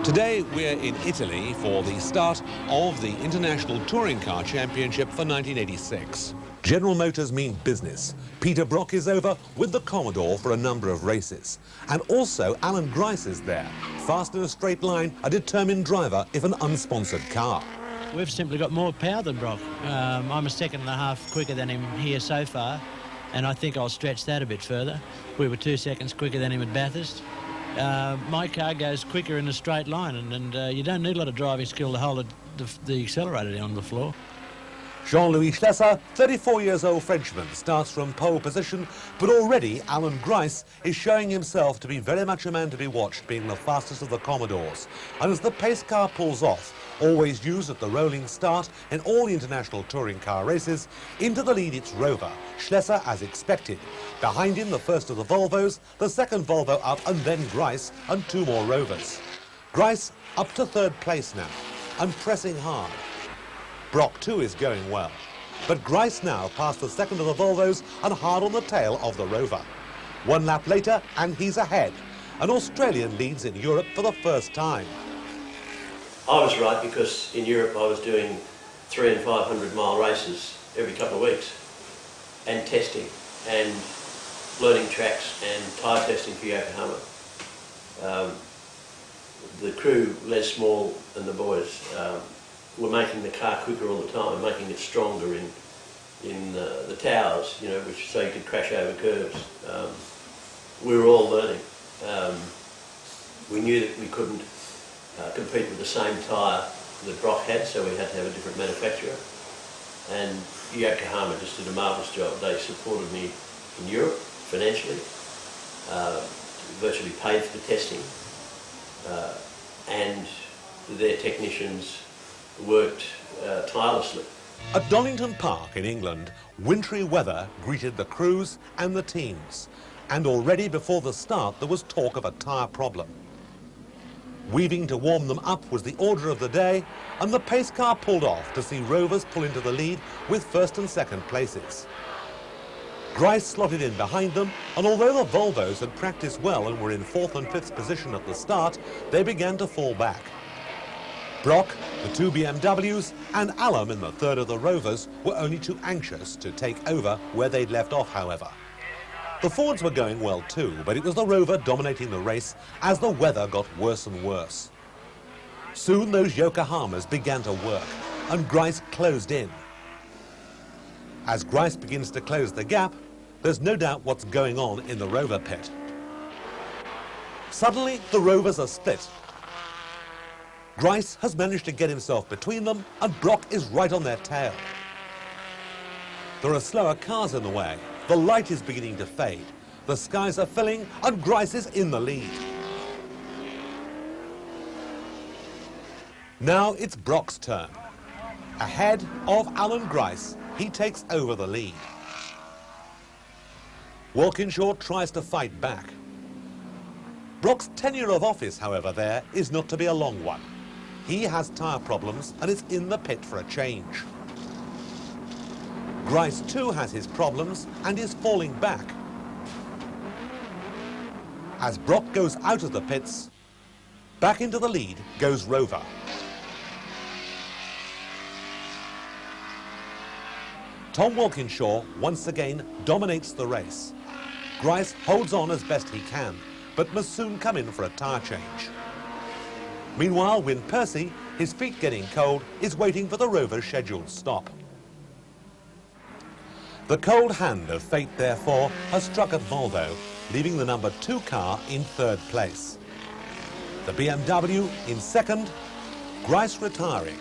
Today we're in Italy for the start of the International Touring Car Championship for 1986. General Motors mean business. Peter Brock is over with the Commodore for a number of races. And also Alan Grice is there, fast in a straight line, a determined driver if an unsponsored car. We've simply got more power than Brock. I'm a second and a half quicker than him here so far, and I think I'll stretch that a bit further. We were 2 seconds quicker than him at Bathurst. My car goes quicker in a straight line, and you don't need a lot of driving skill to hold the accelerator on the floor. Jean-Louis Schlesser, 34-years-old Frenchman, starts from pole position, but already Alan Grice is showing himself to be very much a man to be watched, being the fastest of the Commodores. And as the pace car pulls off, always used at the rolling start in all the international touring car races, into the lead it's Rover, Schlesser as expected. Behind him, the first of the Volvos, the second Volvo up, and then Grice and two more Rovers. Grice up to third place now, and pressing hard. Brock too is going well, but Grice now past the second of the Volvos and hard on the tail of the Rover. 1 lap later and he's ahead. An Australian leads in Europe for the first time. I was right because in Europe I was doing 300 and 500 mile races every couple of weeks and testing and learning tracks and tyre testing for Yokohama. The crew, Les Small and the boys, were making the car quicker all the time, making it stronger in the towers, you know, which so you could crash over curves. We were all learning. We knew that we couldn't compete with the same tyre that Brock had, so we had to have a different manufacturer. And Yokohama just did a marvellous job. They supported me in Europe financially, virtually paid for the testing, and their technicians worked tirelessly. At Donington Park in England, wintry weather greeted the crews and the teams. And already before the start there was talk of a tyre problem. Weaving to warm them up was the order of the day, and the pace car pulled off to see Rovers pull into the lead with first and second places. Grice slotted in behind them, and although the Volvos had practiced well and were in fourth and fifth position at the start, they began to fall back. Brock, the two BMWs, and ALLAN in the third of the Rovers were only too anxious to take over where they'd left off, however. The Fords were going well too, but it was the Rover dominating the race as the weather got worse and worse. Soon those Yokohamas began to work, and Grice closed in. As Grice begins to close the gap, there's no doubt what's going on in the Rover pit. Suddenly, the Rovers are split. Grice has managed to get himself between them, and Brock is right on their tail. There are slower cars in the way. The light is beginning to fade. The skies are filling, and Grice is in the lead. Now it's Brock's turn. Ahead of Alan Grice, he takes over the lead. Walkinshaw tries to fight back. Brock's tenure of office, however, there is not to be a long one. He has tyre problems and is in the pit for a change. Grice too has his problems and is falling back. As Brock goes out of the pits, back into the lead goes Rover. Tom Walkinshaw once again dominates the race. Grice holds on as best he can, but must soon come in for a tyre change. Meanwhile, Wyn Percy, his feet getting cold, is waiting for the Rover's scheduled stop. The cold hand of fate, therefore, has struck at Volvo, leaving the number 2 car in third place. The BMW in second, Grice retiring,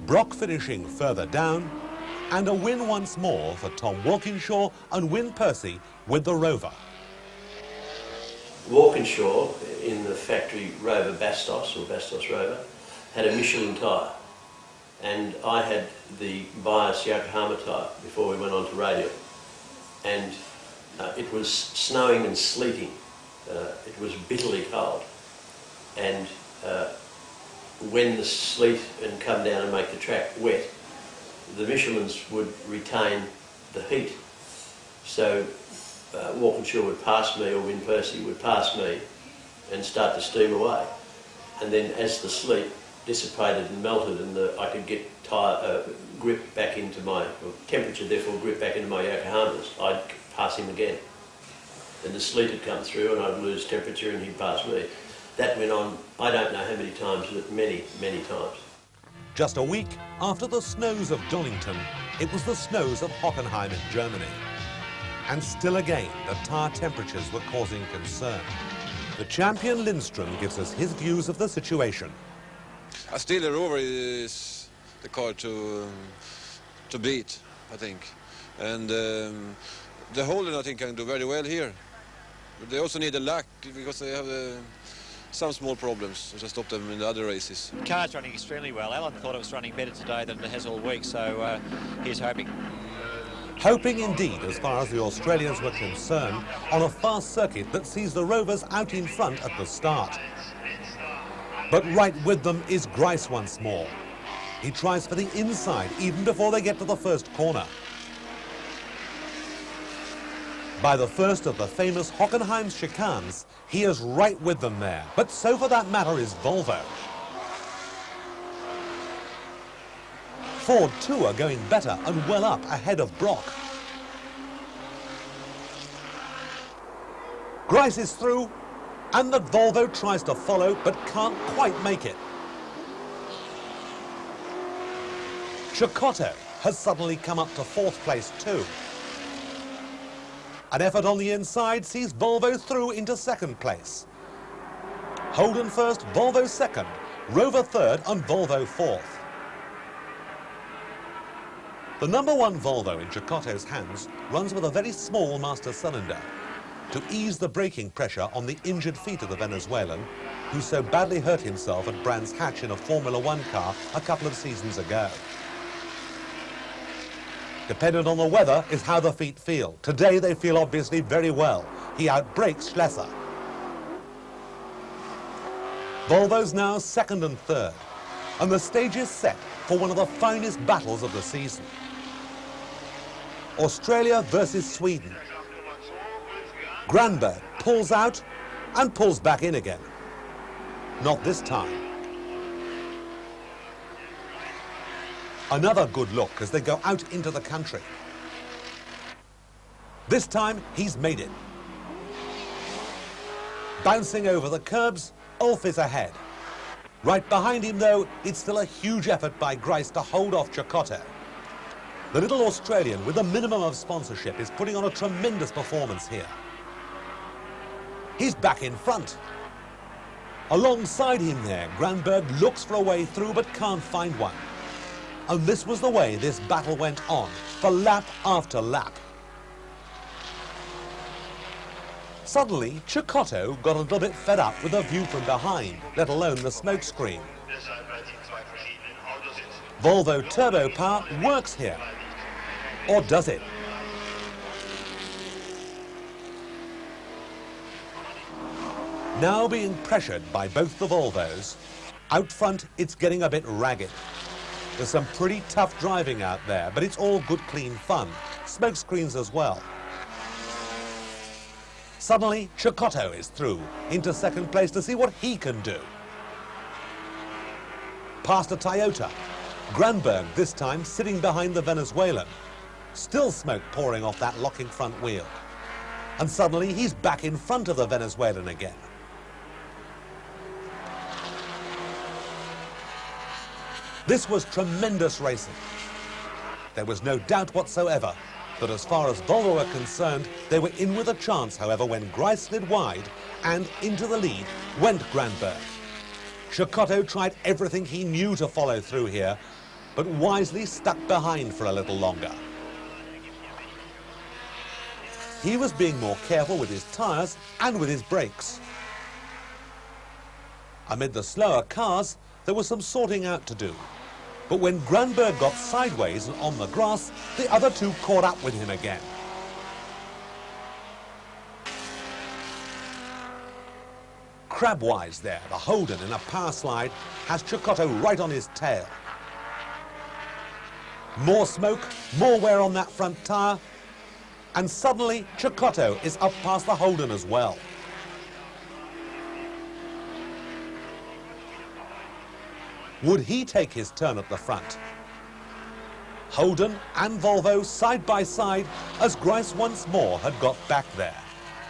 Brock finishing further down, and a win once more for Tom Walkinshaw and Wyn Percy with the Rover. Walkinshaw, in the factory Rover Bastos, or Bastos Rover, had a Michelin tyre, and I had the bias Yokohama tyre before we went on to radial. And it was snowing and sleeting. It was bitterly cold. And when the sleet and come down and make the track wet, the Michelins would retain the heat. So Walkinshaw would pass me, or Wyn Percy would pass me and start to steam away. and then as the sleet dissipated and melted and I could get grip back into my, or temperature therefore grip back into my Yokohamas, I'd pass him again. And the sleet had come through and I'd lose temperature and he'd pass me. That went on, I don't know how many times, but many, many times. Just a week after the snows of Donington, it was the snows of Hockenheim in Germany. And still again, the tyre temperatures were causing concern. The champion Lindström gives us his views of the situation. Still, the Rover is the car to beat, I think. And the Holden, I think, can do very well here. But they also need a luck because they have some small problems which have stopped them in the other races. The car's running extremely well. Allan thought it was running better today than it has all week, so he's hoping. Hoping indeed, as far as the Australians were concerned, on a fast circuit that sees the Rovers out in front at the start. But right with them is GRICE once more. He tries for the inside even before they get to the first corner. By the first of the famous Hockenheim chicanes, he is right with them there. But so for that matter is Volvo. Ford too are going better and well up ahead of Brock. GRICE is through, and the Volvo tries to follow but can't quite make it. Cecotto has suddenly come up to fourth place too. An effort on the inside sees Volvo through into second place. Holden first, Volvo second, Rover third and Volvo fourth. The number one Volvo in Cecotto's hands runs with a very small master cylinder to ease the braking pressure on the injured feet of the Venezuelan, who so badly hurt himself at Brands Hatch in a Formula One car a couple of seasons ago. Dependent on the weather is how the feet feel. Today they feel obviously very well. He outbrakes Schlesser. Volvo's now second and third, and the stage is set for one of the finest battles of the season. Australia versus Sweden. Granberg pulls out and pulls back in again. Not this time. Another good look as they go out into the country. This time he's made it. Bouncing over the curbs, Ulf is ahead. Right behind him though, it's still a huge effort by GRICE to hold off Cecotto. The little Australian with a minimum of sponsorship is putting on a tremendous performance here. He's back in front. Alongside him there, Granberg looks for a way through but can't find one. And this was the way this battle went on, for lap after lap. Suddenly, Cecotto got a little bit fed up with the view from behind, let alone the smoke screen. Volvo turbo power works here. Or does it? Now being pressured by both the Volvos, out front it's getting a bit ragged. There's some pretty tough driving out there, but it's all good, clean fun. Smoke screens as well. Suddenly, Cecotto is through into second place to see what he can do. Past a Toyota. Granberg this time sitting behind the Venezuelan. Still smoke pouring off that locking front wheel. And suddenly he's back in front of the Venezuelan again. This was tremendous racing. There was no doubt whatsoever that as far as Volvo were concerned, they were in with a chance, however, when GRICE slid wide and into the lead went Granberg. Cecotto tried everything he knew to follow through here, but wisely stuck behind for a little longer. He was being more careful with his tyres and with his brakes. Amid the slower cars, there was some sorting out to do. But when Granberg got sideways and on the grass, the other two caught up with him again. Crabwise there, the Holden in a power slide has Cecotto right on his tail. More smoke, more wear on that front tyre, and suddenly Cecotto is up past the Holden as well. Would he take his turn at the front? Holden and Volvo side by side as GRICE once more had got back there.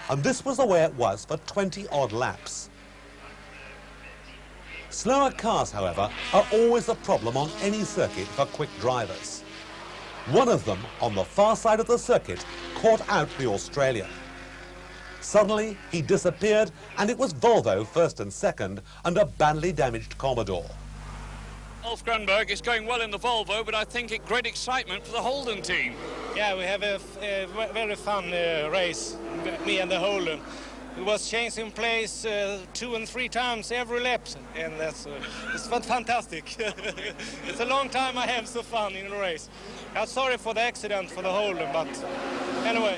And this was the way it was for 20-odd laps. Slower cars, however, are always a problem on any circuit for quick drivers. One of them, on the far side of the circuit, caught out the Australian. Suddenly, he disappeared, and it was Volvo first and second, and a badly damaged Commodore. Ulf Grunberg is going well in the Volvo, but I think great excitement for the Holden team. Yeah, we have a very fun race, me and the Holden. We was changing place 2 and 3 times every lap, and it's fantastic. It's a long time I have so fun in the race. I'm sorry for the accident for the Holden, but anyway.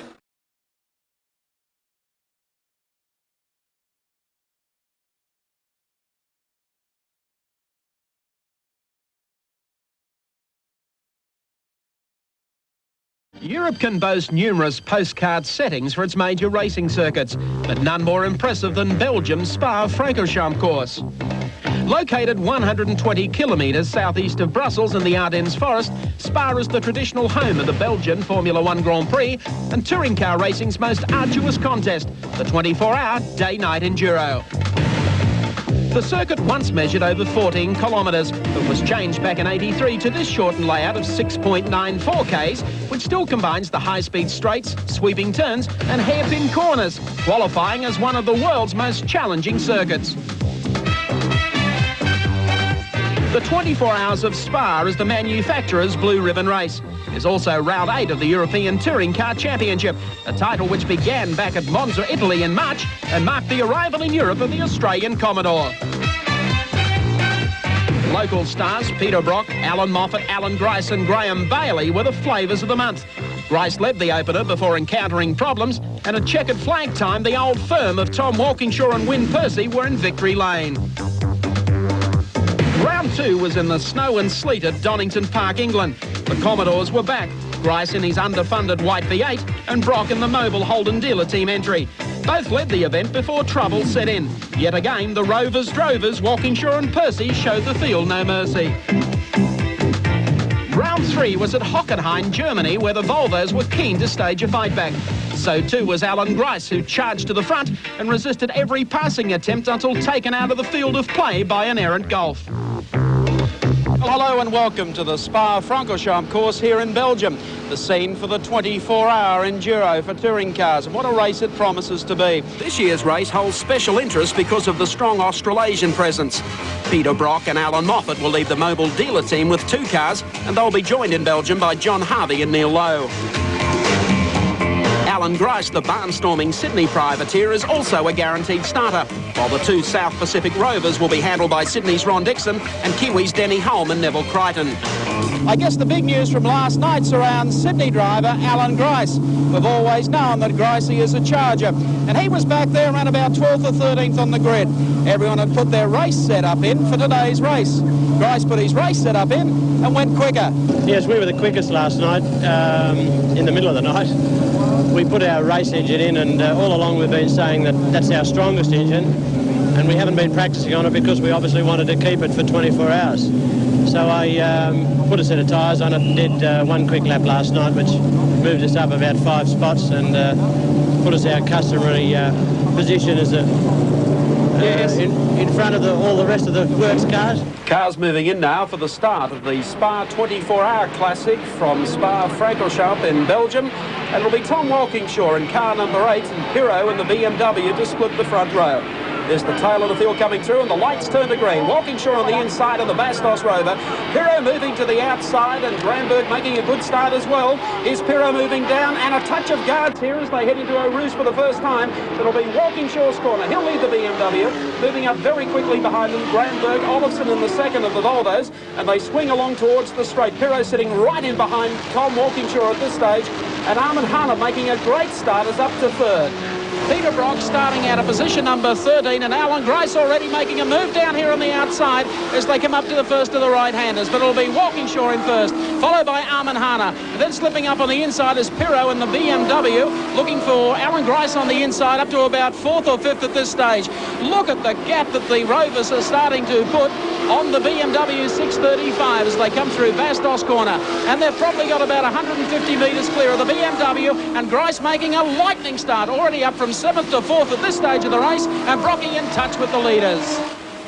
Europe can boast numerous postcard settings for its major racing circuits, but none more impressive than Belgium's Spa-Francorchamps course. Located 120 kilometres southeast of Brussels in the Ardennes forest, Spa is the traditional home of the Belgian Formula 1 Grand Prix and touring car racing's most arduous contest, the 24-hour day-night enduro. The circuit once measured over 14 kilometres, but was changed back in '83 to this shortened layout of 6.94 k's, which still combines the high-speed straights, sweeping turns and hairpin corners, qualifying as one of the world's most challenging circuits. The 24 Hours of Spa is the manufacturer's blue ribbon race. It is also round 8 of the European Touring Car Championship, a title which began back at Monza, Italy in March and marked the arrival in Europe of the Australian Commodore. Local stars Peter Brock, Alan Moffat, Alan Grice and Graham Bailey were the flavours of the month. Grice led the opener before encountering problems, and at checkered flag time the old firm of Tom Walkinshaw and Wyn Percy were in victory lane. Round 2 was in the snow and sleet at Donington Park, England. The Commodores were back, Grice in his underfunded white V8 and Brock in the mobile Holden dealer team entry. Both led the event before trouble set in. Yet again, the Rovers drovers, Walkinshaw and Percy, showed the field no mercy. Round 3 was at Hockenheim, Germany, where the Volvos were keen to stage a fight back. So too was Alan Grice, who charged to the front and resisted every passing attempt until taken out of the field of play by an errant Golf. Hello and welcome to the Spa-Francorchamps course here in Belgium, the scene for the 24-hour enduro for touring cars, and what a race it promises to be. This year's race holds special interest because of the strong Australasian presence. Peter Brock and Alan Moffat will lead the mobile dealer team with 2 cars, and they'll be joined in Belgium by John Harvey and Neil Lowe. Alan Grice, the barnstorming Sydney privateer, is also a guaranteed starter, while the 2 South Pacific Rovers will be handled by Sydney's Ron Dixon and Kiwis Denny Holm and Neville Crichton. I guess the big news from last night surrounds Sydney driver Alan Grice. We've always known that Grice is a charger, and he was back there around about 12th or 13th on the grid. Everyone had put their race setup in for today's race. Grice put his race setup in and went quicker. Yes, we were the quickest last night, in the middle of the night. We put our race engine in, and all along we've been saying that that's our strongest engine, and we haven't been practicing on it because we obviously wanted to keep it for 24 hours. So I put a set of tyres on it and did 1 quick lap last night, which moved us up about 5 spots and put us our customary position as in front of all the rest of the works cars. Cars moving in now for the start of the Spa 24-hour Classic from Spa-Francorchamps in Belgium. And it'll be Tom Walkinshaw in car number 8 and Pirro in the BMW to split the front row. There's the tail of the field coming through and the lights turn to green. Walkinshaw on the inside of the Bastos Rover. Pirro moving to the outside and Granberg making a good start as well. Is Pirro moving down and a touch of guards here as they head into Eau Rouge for the first time. It'll be Walkinshaw's corner. He'll lead the BMW. Moving up very quickly behind them, Granberg, Olofsson in the second of the Volvos, and they swing along towards the straight. Pirro sitting right in behind Tom Walkinshaw at this stage, and Armin Hanna making a great start as up to third. Peter Brock starting out of position number 13, and Alan Grice already making a move down here on the outside as they come up to the first of the right-handers. But it'll be Walkinshaw in first, followed by Armin Hanna. And then slipping up on the inside is Pirro in the BMW, looking for Alan Grice on the inside up to about 4th or 5th at this stage. Look at the gap that the Rovers are starting to put. on the BMW 635 as they come through Bastos corner. And they've probably got about 150 metres clear of the BMW, and GRICE making a lightning start, already up from 7th to 4th at this stage of the race, and Brocky in touch with the leaders.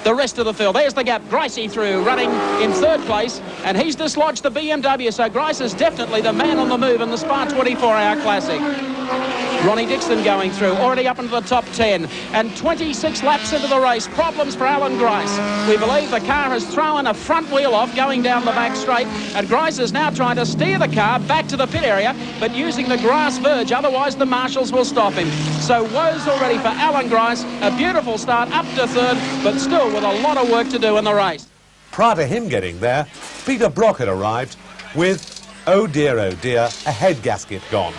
The rest of the field, there's the gap, GRICE through, running in 3rd place, and he's dislodged the BMW, so GRICE is definitely the man on the move in the Spa 24-hour Classic. Ronnie Dixon going through, already up into the top 10, and 26 laps into the race. Problems for Alan GRICE. We believe the car has thrown a front wheel off going down the back straight, and GRICE is now trying to steer the car back to the pit area, but using the grass verge, otherwise the marshals will stop him. So woes already for Alan GRICE. A beautiful start up to 3rd, but still with a lot of work to do in the race. Prior to him getting there, Peter Brock had arrived with, oh dear, a head gasket gone.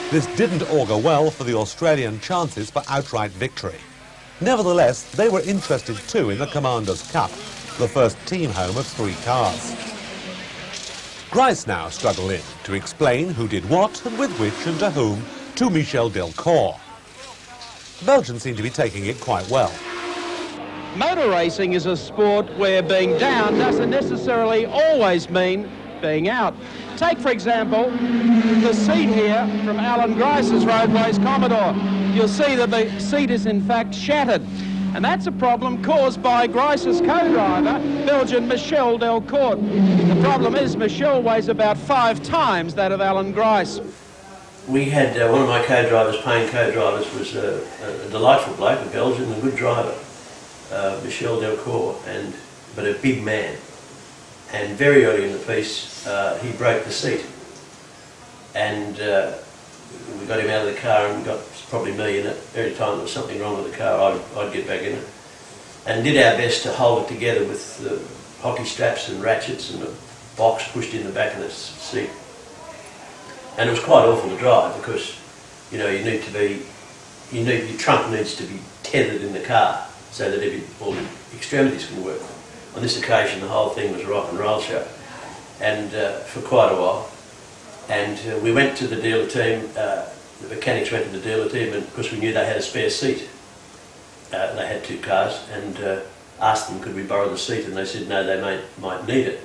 This didn't augur well for the Australian chances for outright victory. Nevertheless, they were interested too in the Commander's Cup, the first team home of 3 cars. GRICE now struggle in to explain who did what and with which and to whom to Michel Delcourt. Belgians seem to be taking it quite well. Motor racing is a sport where being down doesn't necessarily always mean being out. Take, for example, the seat here from ALLAN GRICE's Roadways Commodore. You'll see that the seat is in fact shattered. And that's a problem caused by GRICE's co-driver, Belgian Michel Delcourt. The problem is Michel weighs about 5 times that of Alan GRICE. We had one of my co-drivers, paying co-drivers, was a delightful bloke, a Belgian, a good driver, Michel Delcourt, but a big man. And very early in the piece, he broke the seat. And we got him out of the car, and got probably me in it. Every time there was something wrong with the car, I'd get back in it. And did our best to hold it together with the hockey straps and ratchets and a box pushed in the back of the seat. And it was quite awful to drive because, you know, your trunk needs to be tethered in the car so that all the extremities can work. On this occasion, the whole thing was a rock and roll show, and for quite a while. And we went to the dealer team, the mechanics went to the dealer team, and because we knew they had a spare seat. They had 2 cars, and asked them could we borrow the seat, and they said no, they might need it.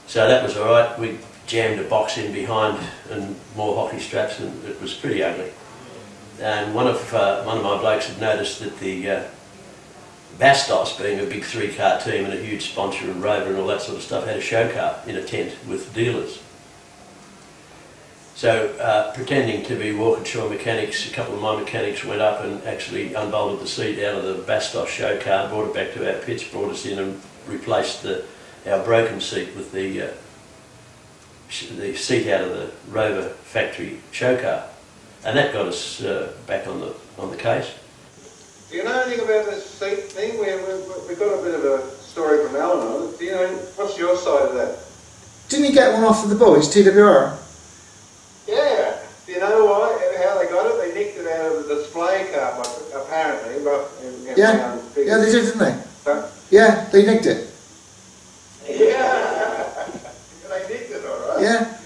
So that was all right. We jammed a box in behind and more hockey straps, and it was pretty ugly. And one of my blokes had noticed that the Bastos, being a big 3-car team and a huge sponsor and Rover and all that sort of stuff, had a show car in a tent with dealers. So pretending to be Walkinshaw mechanics, a couple of my mechanics went up and actually unbolted the seat out of the Bastos show car, brought it back to our pits, brought us in and replaced our broken seat with the seat out of the Rover factory show car. And that got us back on the case. Do you know anything about this seat thing? We've got a bit of a story from Alan on it. Do you know, what's your side of that? Didn't you get one off of the boys, TWR? Yeah. Do you know why? How they got it? They nicked it out of the display car, apparently. Yeah, yeah, they did, didn't they? Huh? Yeah, they nicked it. Yeah. They nicked it, all right. Yeah.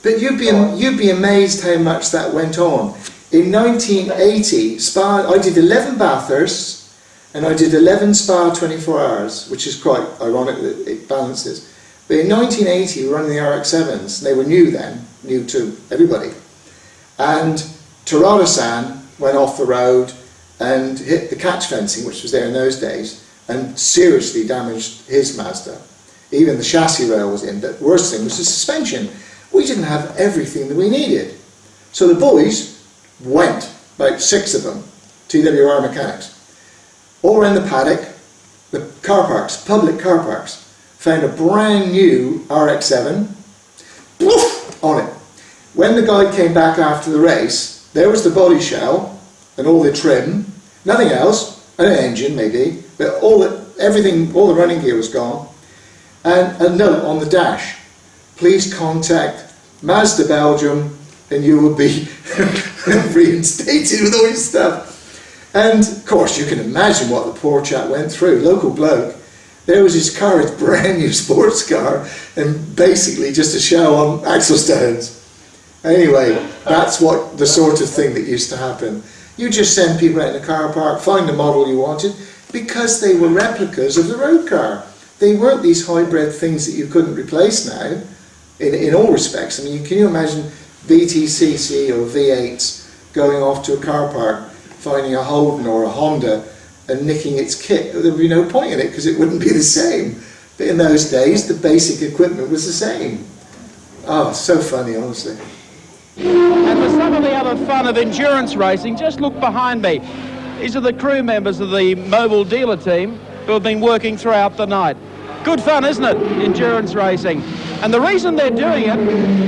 But you'd be amazed how much that went on. In 1980, Spa, I did 11 Bathursts and I did 11 Spa 24 hours, which is quite ironic that it balances. But in 1980, we were running the RX-7s. They were new then, new to everybody. And Tarada-san went off the road and hit the catch fencing, which was there in those days, and seriously damaged his Mazda. Even the chassis rail was in. The worst thing was the suspension. We didn't have everything that we needed. So the boys went, about 6 of them, TWR mechanics, all around the paddock, the car parks, public car parks, found a brand new RX-7, poof, on it. When the guy came back after the race, there was the body shell and all the trim, nothing else, and an engine maybe, but everything, all the running gear was gone, and a note on the dash: please contact Mazda Belgium and you will be reinstated with all your stuff. And of course you can imagine what the poor chap went through. Local bloke, there was his car, his brand new sports car, and basically just a show on axle stones. Anyway, that's what the sort of thing that used to happen. You just send people out in the car park, find the model you wanted, because they were replicas of the road car. They weren't these hybrid things that you couldn't replace now, in all respects. I mean, can you imagine VTCC or V8s going off to a car park, finding a Holden or a Honda and nicking its kit? There would be no point in it because it wouldn't be the same. But in those days, the basic equipment was the same. Oh, so funny, honestly. And for some of the other fun of endurance racing, just look behind me. These are the crew members of the mobile dealer team who have been working throughout the night. Good fun, isn't it? Endurance racing. And the reason they're doing it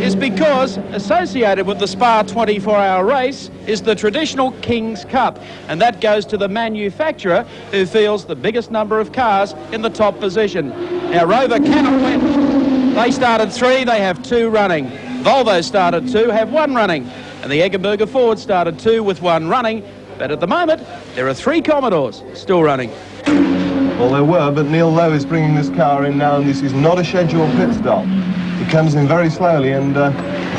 is because associated with the Spa 24-hour race is the traditional King's Cup. And that goes to the manufacturer who fields the biggest number of cars in the top position. Now, Rover cannot win. They started 3, they have 2 running. Volvo started 2, have 1 running. And the Eggenberger Ford started 2 with 1 running. But at the moment, there are 3 Commodores still running. Well, there were, but Neil Lowe is bringing this car in now, and this is not a scheduled pit stop. He comes in very slowly, and the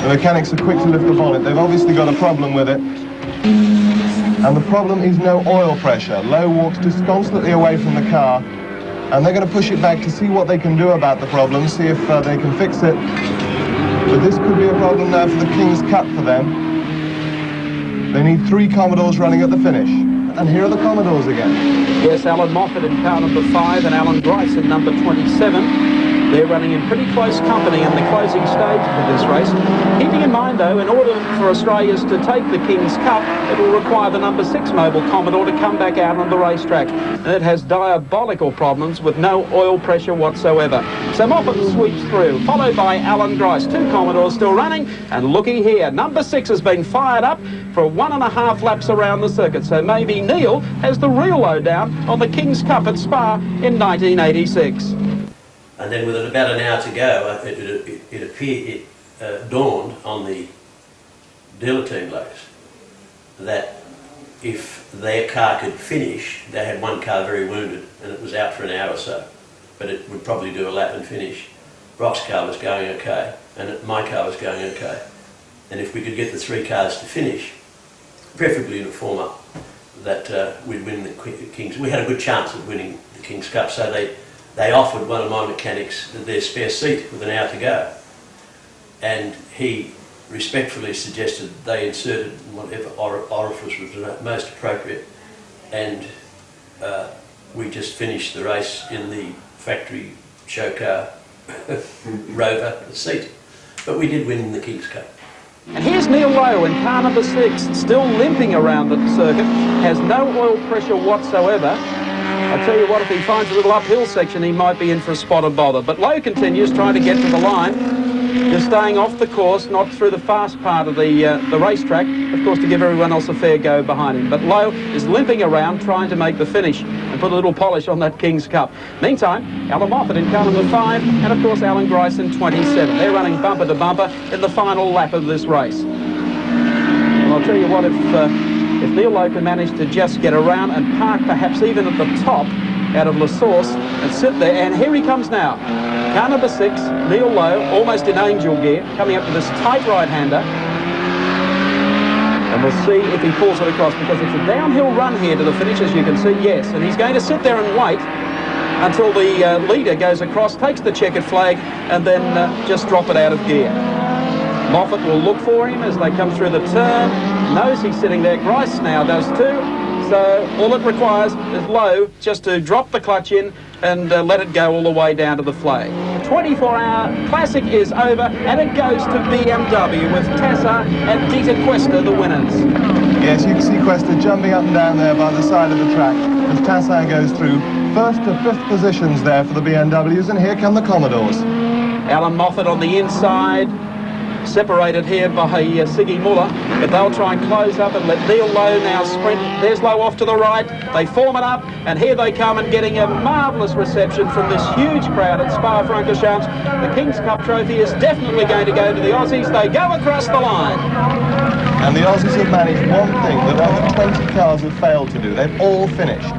mechanics are quick to lift the bonnet. They've obviously got a problem with it. And the problem is no oil pressure. Lowe walks just constantly away from the car, and they're going to push it back to see what they can do about the problem, see if they can fix it. But this could be a problem now for the King's Cup for them. They need 3 Commodores running at the finish. And here are the Commodores again. Yes, Alan Moffat in car number 5 and Alan Grice in number 27. They're running in pretty close company in the closing stage of this race. Keeping in mind, though, in order for Australians to take the King's Cup, it will require the number 6 mobile Commodore to come back out on the racetrack. And it has diabolical problems with no oil pressure whatsoever. So Moffat sweeps through, followed by Alan Grice. 2 Commodores still running, and looky here, number 6 has been fired up for 1.5 laps around the circuit. So maybe Neil has the real lowdown on the King's Cup at Spa in 1986. And then with about an hour to go, it dawned on the dealer team blokes that if their car could finish, they had 1 car very wounded and it was out for an hour or so, but it would probably do a lap and finish. Brock's car was going okay, and my car was going okay. And if we could get the 3 cars to finish, preferably in a form-up, that we'd win the King's. We had a good chance of winning the King's Cup, so they offered one of my mechanics their spare seat with an hour to go, and he respectfully suggested they inserted whatever orifice was most appropriate, and we just finished the race in the factory show car Rover seat. But we did win the King's Cup. And here's Neil Lowe in car number 6, still limping around the circuit, has no oil pressure whatsoever. I tell you what, if he finds a little uphill section, he might be in for a spot and bother. But Lowe continues trying to get to the line, just staying off the course, not through the fast part of the racetrack, of course, to give everyone else a fair go behind him. But Lowe is limping around trying to make the finish and put a little polish on that King's Cup. Meantime, Alan Moffat in car number 5, and of course Alan Grice in 27. They're running bumper to bumper in the final lap of this race. Well, I'll tell you what, if Neil Lowe can manage to just get around and park perhaps even at the top out of La Source and sit there, and here he comes now. Car number 6, Neil Lowe, almost in angel gear, coming up to this tight right-hander. And we'll see if he pulls it across, because it's a downhill run here to the finish, as you can see, yes. And he's going to sit there and wait until the leader goes across, takes the checkered flag, and then just drop it out of gear. Moffat will look for him as they come through the turn, knows he's sitting there. Grice now does too. So all it requires is Lowe just to drop the clutch in and let it go all the way down to the flag. 24-hour Classic is over, and it goes to BMW with Tassa and Dieter Quester the winners. Yes, you can see Quester jumping up and down there by the side of the track as Tassa goes through 1st to 5th positions there for the BMWs, and here come the Commodores. Alan Moffat on the inside, separated here by Siggy Muller, but they'll try and close up and let Neil Lowe now sprint. There's Lowe off to the right. They form it up, and here they come, and getting a marvellous reception from this huge crowd at Spa-Francorchamps. The King's Cup trophy is definitely going to go to the Aussies. They go across the line. And the Aussies have managed one thing that over 20 cars have failed to do. They've all finished.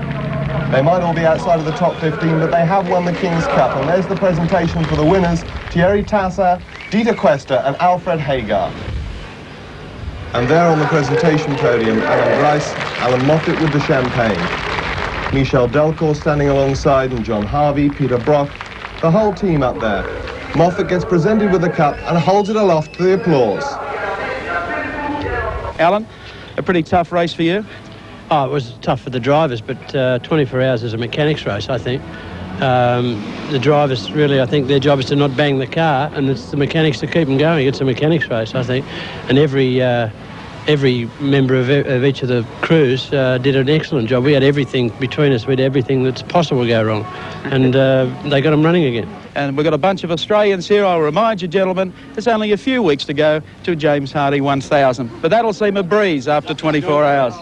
They might all be outside of the top 15, but they have won the King's Cup. And there's the presentation for the winners: Thierry Tassa, Dieter Quester and Alfred Hagar. And there on the presentation podium, Alan Grice, Alan Moffat with the champagne. Michel Delcourt standing alongside, and John Harvey, Peter Brock, the whole team up there. Moffat gets presented with the cup and holds it aloft to the applause. Alan, a pretty tough race for you? Oh, it was tough for the drivers, but 24 hours is a mechanics race, I think. The drivers really, I think their job is to not bang the car, and it's the mechanics to keep them going. It's a mechanics race, I think. And every member of each of the crews did an excellent job. We had everything between us. We had everything that's possible to go wrong. And they got them running again. And we've got a bunch of Australians here. I'll remind you, gentlemen, there's only a few weeks to go to James Hardy 1000. But that'll seem a breeze after 24 hours.